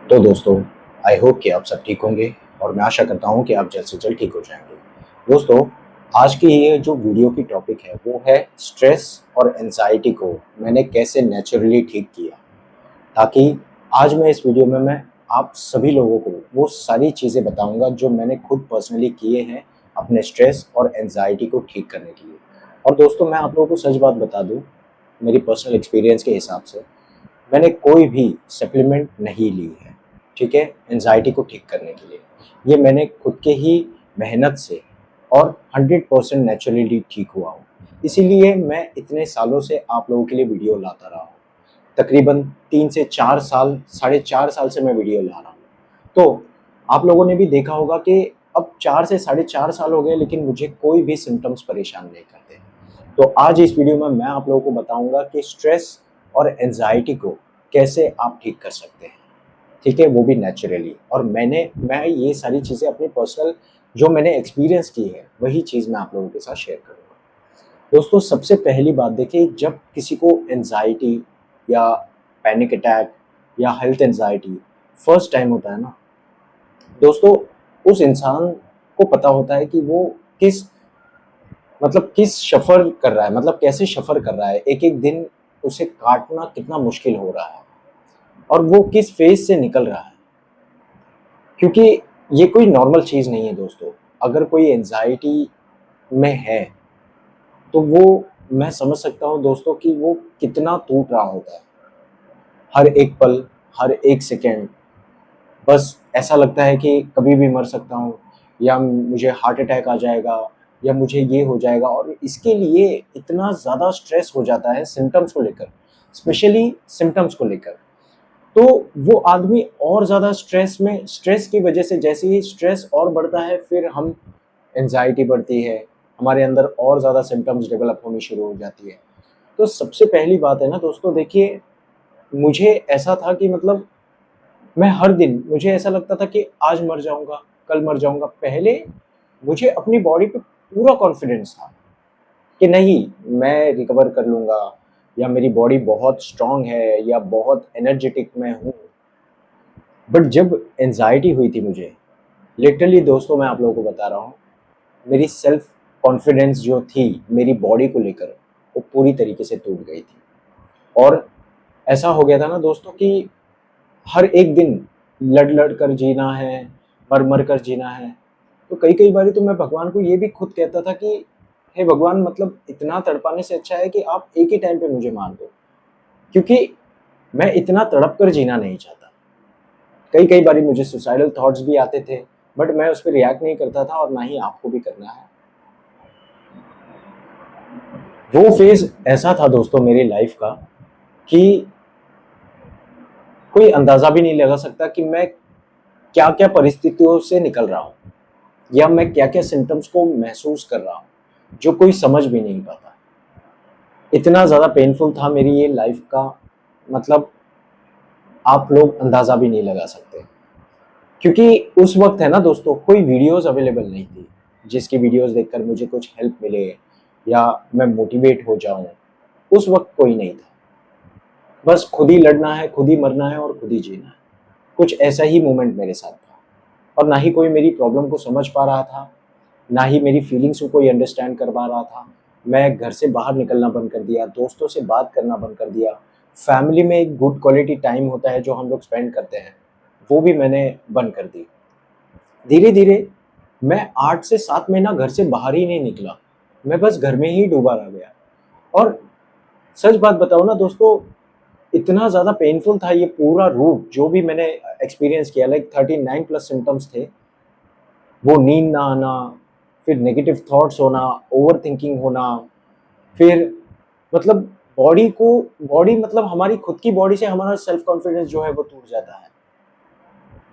तो दोस्तों, I hope कि आप सब ठीक होंगे और मैं आशा करता हूँ कि आप जल्द से जल्द ठीक हो जाएंगे। दोस्तों, आज की ये जो वीडियो की टॉपिक है वो है स्ट्रेस और एंजाइटी को मैंने कैसे नेचुरली ठीक किया, ताकि आज मैं इस वीडियो में मैं आप सभी लोगों को वो सारी चीज़ें बताऊंगा जो मैंने खुद पर्सनली किए हैं अपने स्ट्रेस और एंजाइटी को ठीक करने के लिए। और दोस्तों, मैं आप लोगों को सच बात बता दूं, मेरी पर्सनल एक्सपीरियंस के हिसाब से मैंने कोई भी सप्लीमेंट नहीं ली है, ठीक है, एंजाइटी को ठीक करने के लिए। ये मैंने खुद के ही मेहनत से और 100% नेचुरली ठीक हुआ हूँ। इसीलिए मैं इतने सालों से आप लोगों के लिए वीडियो लाता रहा हूँ। तकरीबन 3 से 4 साल, साढ़े 4 साल से मैं वीडियो ला रहा हूँ। तो आप लोगों ने भी देखा होगा कि अब 4 से साढ़े 4 साल हो गए, लेकिन मुझे कोई भी सिम्टम्स परेशान नहीं करते। तो आज इस वीडियो में मैं आप लोगों को बताऊंगा कि स्ट्रेस और एंजाइटी को कैसे आप ठीक कर सकते हैं, ठीक है, वो भी नेचुरली। और मैं ये सारी चीज़ें अपनी पर्सनल जो मैंने एक्सपीरियंस की है वही चीज़ मैं आप लोगों के साथ शेयर करूँगा। दोस्तों, सबसे पहली बात देखिए, जब किसी को एंजाइटी या पैनिक अटैक या हेल्थ एंजाइटी फर्स्ट टाइम होता है ना दोस्तों, उस इंसान को पता होता है कि वो किस किस सफ़र कर रहा है, मतलब कैसे सफ़र कर रहा है। एक-एक दिन उसे काटना कितना मुश्किल हो रहा है और वो किस फ़ेज़ से निकल रहा है। क्योंकि ये कोई नॉर्मल चीज़ नहीं है दोस्तों। अगर कोई एंजाइटी में है, तो वो मैं समझ सकता हूँ दोस्तों कि वो कितना टूट रहा होता है। हर एक पल, हर एक सेकंड बस ऐसा लगता है कि कभी भी मर सकता हूँ, या मुझे हार्ट अटैक आ जाएगा, या मुझे ये हो जाएगा। और इसके लिए इतना ज़्यादा स्ट्रेस हो जाता है सिम्पटम्स को लेकर, स्पेशली सिम्पटम्स को लेकर। तो वो आदमी और ज़्यादा स्ट्रेस की वजह से, जैसे ही स्ट्रेस और बढ़ता है फिर हम एंजाइटी बढ़ती है, हमारे अंदर और ज़्यादा सिम्पटम्स डेवलप होनी शुरू हो जाती है। तो सबसे पहली बात है ना दोस्तों, देखिए, मुझे ऐसा था कि मैं हर दिन मुझे ऐसा लगता था कि आज मर जाऊँगा, कल मर जाऊँगा। पहले मुझे अपनी बॉडी पे पूरा कॉन्फिडेंस था कि नहीं, मैं रिकवर कर लूँगा, या मेरी बॉडी बहुत स्ट्रॉन्ग है, या बहुत एनर्जेटिक मैं हूँ। बट जब एंजाइटी हुई थी मुझे, लिटरली दोस्तों मैं आप लोगों को बता रहा हूँ, मेरी सेल्फ कॉन्फिडेंस जो थी मेरी बॉडी को लेकर, वो पूरी तरीके से टूट गई थी। और ऐसा हो गया था ना दोस्तों कि हर एक दिन लड़-लड़ कर जीना है, मर-मर कर जीना है। तो कई-कई बारी तो मैं भगवान को ये भी खुद कहता था कि हे भगवान, इतना तड़पाने से अच्छा है कि आप एक ही टाइम पे मुझे मार दो, क्योंकि मैं इतना तड़प कर जीना नहीं चाहता। कई-कई बारी मुझे सुसाइडल थॉट्स भी आते थे, बट मैं उस पे रिएक्ट नहीं करता था, और ना ही आपको भी करना है। वो फ़ेज़ ऐसा था दोस्तों मेरी लाइफ़ का कि कोई अंदाज़ा भी नहीं लगा सकता कि मैं क्या-क्या परिस्थितियों से निकल रहा हूँ, या मैं क्या-क्या सिम्पटम्स को महसूस कर रहा हूँ, जो कोई समझ भी नहीं पाता। इतना ज़्यादा पेनफुल था मेरी ये लाइफ़ का, मतलब आप लोग अंदाज़ा भी नहीं लगा सकते। क्योंकि उस वक़्त है ना दोस्तों, कोई वीडियोज़ अवेलेबल नहीं थी, जिसकी वीडियोज़ देखकर मुझे कुछ हेल्प मिले या मैं मोटिवेट हो जाऊँ। उस वक़्त कोई नहीं था। बस खुद ही लड़ना है, खुद ही मरना है और खुद ही जीना है। कुछ ऐसा ही मोमेंट मेरे साथ था, और ना ही कोई मेरी प्रॉब्लम को समझ पा रहा था, ना ही मेरी फीलिंग्स को कोई अंडरस्टैंड कर पा रहा था। मैं घर से बाहर निकलना बंद कर दिया, दोस्तों से बात करना बंद कर दिया। फैमिली में एक गुड क्वालिटी टाइम होता है जो हम लोग स्पेंड करते हैं, वो भी मैंने बंद कर दी। धीरे-धीरे मैं 8 से 7 महीना घर से बाहर ही नहीं निकला। मैं बस घर में ही डूबा रह गया। और सच बात बताऊँ ना दोस्तों, इतना ज़्यादा पेनफुल था ये पूरा रूट जो भी मैंने एक्सपीरियंस किया। लाइक 39 प्लस सिम्पटम्स थे। वो नींद ना आना, फिर नेगेटिव थॉट्स होना, ओवरथिंकिंग होना, फिर मतलब बॉडी हमारी खुद की बॉडी से हमारा सेल्फ कॉन्फिडेंस जो है वो टूट जाता है।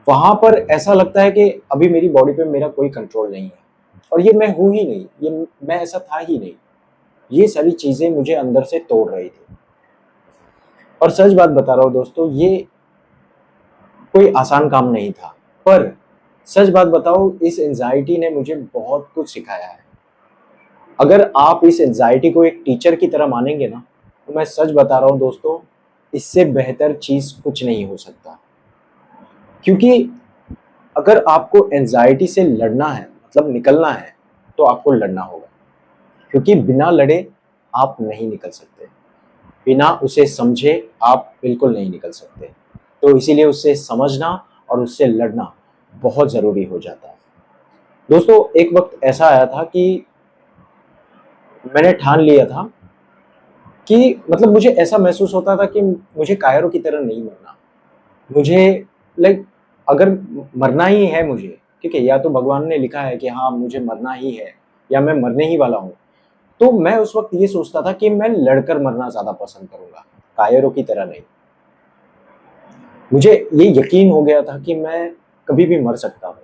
वहाँ पर ऐसा लगता है कि अभी मेरी बॉडी पे मेरा कोई कंट्रोल नहीं है, और ये मैं हूँ ही नहीं, ये मैं ऐसा था ही नहीं। ये सारी चीज़ें मुझे अंदर से तोड़ रही थी। और सच बात बता रहा हूँ दोस्तों, ये कोई आसान काम नहीं था। पर सच बात बताऊँ, इस एंग्ज़ायटी ने मुझे बहुत कुछ सिखाया है। अगर आप इस एंग्ज़ायटी को एक टीचर की तरह मानेंगे ना, तो मैं सच बता रहा हूँ दोस्तों, इससे बेहतर चीज़ कुछ नहीं हो सकता। क्योंकि अगर आपको एंजाइटी से लड़ना है, मतलब निकलना है, तो आपको लड़ना होगा, क्योंकि बिना लड़े आप नहीं निकल सकते, बिना उसे समझे आप बिल्कुल नहीं निकल सकते। तो इसीलिए उससे समझना और उससे लड़ना बहुत ज़रूरी हो जाता है। दोस्तों, एक वक्त ऐसा आया था कि मैंने ठान लिया था कि मतलब मुझे ऐसा महसूस होता था कि मुझे कायरों की तरह नहीं मरना। मुझे लाइक अगर मरना ही है मुझे, ठीक है, या तो भगवान ने लिखा है कि हाँ मुझे मरना ही है या मैं मरने ही वाला हूँ, तो मैं उस वक्त ये सोचता था कि मैं लड़कर मरना ज़्यादा पसंद करूँगा, कायरों की तरह नहीं। मुझे ये यकीन हो गया था कि मैं कभी भी मर सकता हूँ।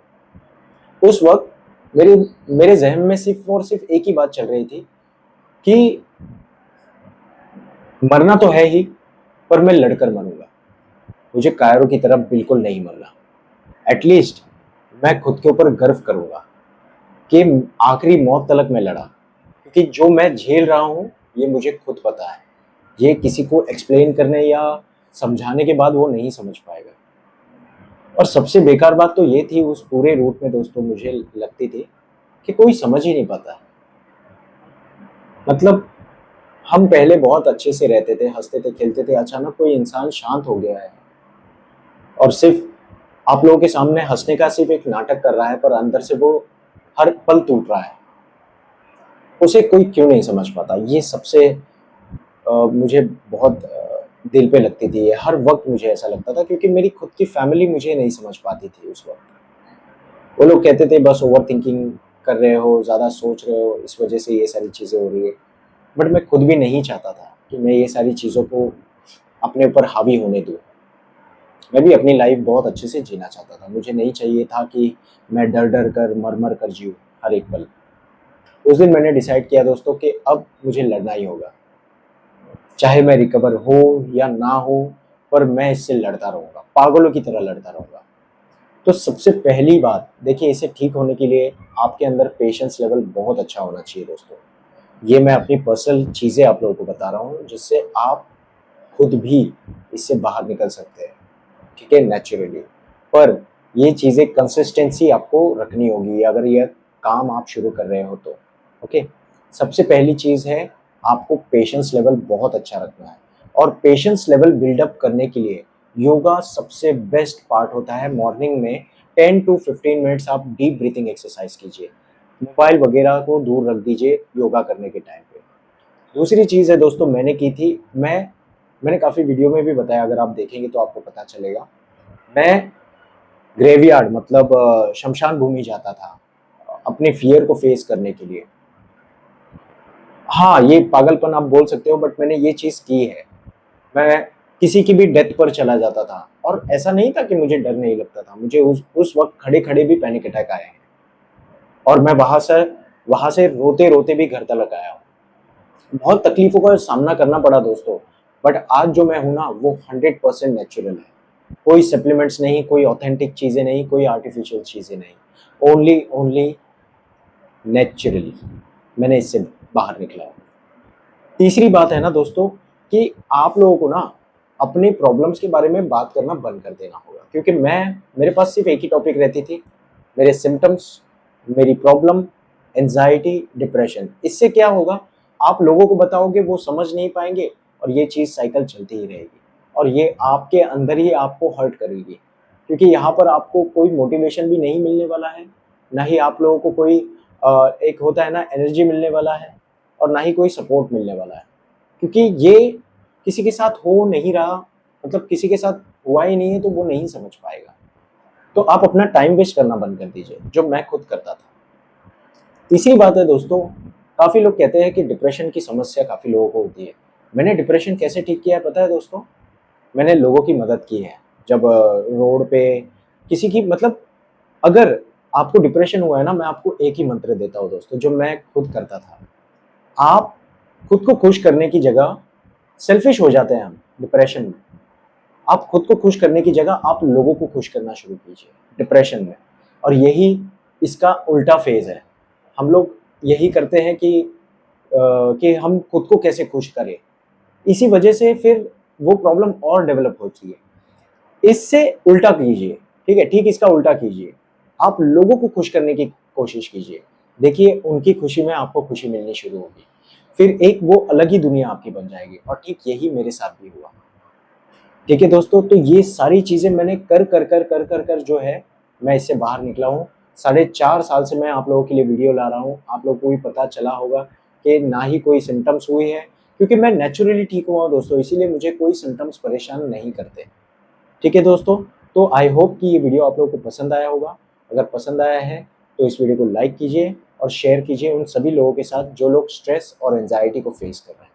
उस वक्त मेरे मेरे ज़हन में सिर्फ़ और सिर्फ़ एक ही बात चल रही थी कि मरना तो है ही, पर मैं लड़कर मरूँगा। मुझे कायरों की तरह बिल्कुल नहीं मरना। एटलीस्ट मैं खुद के ऊपर गर्व करूँगा कि आखिरी मौत तलक मैं लड़ा, क्योंकि जो मैं झेल रहा हूँ ये मुझे खुद पता है। ये किसी को एक्सप्लेन करने या समझाने के बाद वो नहीं समझ पाएगा। और सबसे बेकार बात तो ये थी उस पूरे रूट में दोस्तों, मुझे लगती थी कि कोई समझ ही नहीं पाता। मतलब हम पहले बहुत अच्छे से रहते थे, हँसते थे, खेलते थे, अचानक कोई इंसान शांत हो गया है और सिर्फ़ आप लोगों के सामने हँसने का सिर्फ़ एक नाटक कर रहा है, पर अंदर से वो हर पल टूट रहा है। उसे कोई क्यों नहीं समझ पाता? ये सबसे मुझे बहुत दिल पे लगती थी ये, हर वक़्त मुझे ऐसा लगता था, क्योंकि मेरी खुद की फैमिली मुझे नहीं समझ पाती थी उस वक़्त। वो लोग कहते थे बस ओवरथिंकिंग कर रहे हो, ज़्यादा सोच रहे हो, इस वज़ह से ये सारी चीज़ें हो रही है। बट मैं खुद भी नहीं चाहता था कि मैं ये सारी चीज़ों को अपने ऊपर हावी होने दूँ। मैं भी अपनी लाइफ़ बहुत अच्छे से जीना चाहता था। मुझे नहीं चाहिए था कि मैं डर-डर कर, मर-मर कर जिऊँ हर एक पल। उस दिन मैंने डिसाइड किया दोस्तों कि अब मुझे लड़ना ही होगा। चाहे मैं रिकवर हो या ना हो, पर मैं इससे लड़ता रहूँगा, पागलों की तरह लड़ता रहूँगा। तो सबसे पहली बात देखिए, इसे ठीक होने के लिए आपके अंदर पेशेंस लेवल बहुत अच्छा होना चाहिए दोस्तों। ये मैं अपनी पर्सनल चीज़ें आप लोगों को बता रहा हूँ, जिससे आप खुद भी इससे बाहर निकल सकते हैं, ठीक है, नेचुरली। पर ये चीज़ें कंसिस्टेंसी आपको रखनी होगी अगर ये काम आप शुरू कर रहे हो तो, ओके। सबसे पहली चीज़ है, आपको पेशेंस लेवल बहुत अच्छा रखना है, और पेशेंस लेवल बिल्डअप करने के लिए योगा सबसे बेस्ट पार्ट होता है। मॉर्निंग में 10 टू 15 मिनट्स आप डीप ब्रीथिंग एक्सरसाइज कीजिए। मोबाइल वगैरह को दूर रख दीजिए योगा करने के टाइम पे। दूसरी चीज़ है दोस्तों, मैंने की थी, मैंने काफ़ी वीडियो में भी बताया, अगर आप देखेंगे तो आपको पता चलेगा। मैं ग्रेवयार्ड मतलब श्मशान भूमि जाता था, अपने फ़ियर को फ़ेस करने के लिए। हाँ, ये पागलपन आप बोल सकते हो, बट मैंने ये चीज़ की है। मैं किसी की भी डेथ पर चला जाता था, और ऐसा नहीं था कि मुझे डर नहीं लगता था। मुझे उस वक़्त खड़े-खड़े भी पैनिक अटैक आए हैं, और मैं वहाँ से रोते-रोते भी घर तक आया हूँ। बहुत तकलीफ़ों का सामना करना पड़ा दोस्तों, बट आज जो मैं हूँ ना वो 100% नेचुरल है। कोई सप्लीमेंट्स नहीं, कोई ऑथेंटिक चीज़ें नहीं, कोई आर्टिफ़िशियल चीज़ें नहीं। ओनली ओनली नेचुरली मैंने इससे बाहर निकला है। तीसरी बात है ना दोस्तों, कि आप लोगों को ना अपनी प्रॉब्लम्स के बारे में बात करना बंद कर देना होगा, क्योंकि मेरे पास सिर्फ़ एक ही टॉपिक रहती थी, मेरे सिम्पटम्स, मेरी प्रॉब्लम, एंग्ज़ायटी, डिप्रेशन। इससे क्या होगा, आप लोगों को बताओगे, वो समझ नहीं पाएँगे, और ये चीज़ साइकिल चलती ही रहेगी, और ये आपके अंदर ही आपको हर्ट करेगी। क्योंकि यहाँ पर आपको कोई मोटिवेशन भी नहीं मिलने वाला है, ना ही आप लोगों को कोई एक होता है ना एनर्जी मिलने वाला है, और ना ही कोई सपोर्ट मिलने वाला है। क्योंकि ये किसी के साथ हो नहीं रहा, मतलब किसी के साथ हुआ ही नहीं है, तो वो नहीं समझ पाएगा। तो आप अपना टाइम वेस्ट करना बंद कर दीजिए, जो मैं खुद करता था। तीसरी बात है दोस्तों, काफ़ी लोग कहते हैं कि डिप्रेशन की समस्या काफ़ी लोगों को होती है। मैंने डिप्रेशन कैसे ठीक किया है पता है दोस्तों? मैंने लोगों की मदद की है। जब रोड पे किसी की मतलब, अगर आपको डिप्रेशन हुआ है ना, मैं आपको एक ही मंत्र देता हूँ दोस्तों, जो मैं खुद करता था। आप खुद को खुश करने की जगह सेल्फिश हो जाते हैं हम डिप्रेशन में। आप खुद को खुश करने की जगह आप लोगों को खुश करना शुरू कीजिए डिप्रेशन में, और यही इसका उल्टा फेज़ है। हम लोग यही करते हैं कि हम खुद को कैसे खुश करें। इसी वजह से फिर वो प्रॉब्लम और डेवलप होती है। इससे उल्टा कीजिए ठीक है, ठीक इसका उल्टा कीजिए, आप लोगों को खुश करने की कोशिश कीजिए। देखिए उनकी खुशी में आपको खुशी मिलनी शुरू होगी, फिर एक वो अलग ही दुनिया आपकी बन जाएगी। और ठीक यही मेरे साथ भी हुआ। ठीक है दोस्तों, तो ये सारी चीज़ें मैंने कर जो है मैं इससे बाहर निकला हूँ। 4.5 साल से मैं आप लोगों के लिए वीडियो ला रहा हूँ। आप लोगों को भी पता चला होगा कि ना ही कोई सिम्पटम्स हुए हैं, क्योंकि मैं नेचुरली ठीक हुआ हूँ दोस्तों, इसीलिए मुझे कोई सिम्पटम्स परेशान नहीं करते। ठीक है दोस्तों, तो आई होप कि ये वीडियो आप लोगों को पसंद आया होगा। अगर पसंद आया है तो इस वीडियो को लाइक कीजिए और शेयर कीजिए उन सभी लोगों के साथ जो लोग स्ट्रेस और एंजाइटी को फेस कर रहे हैं।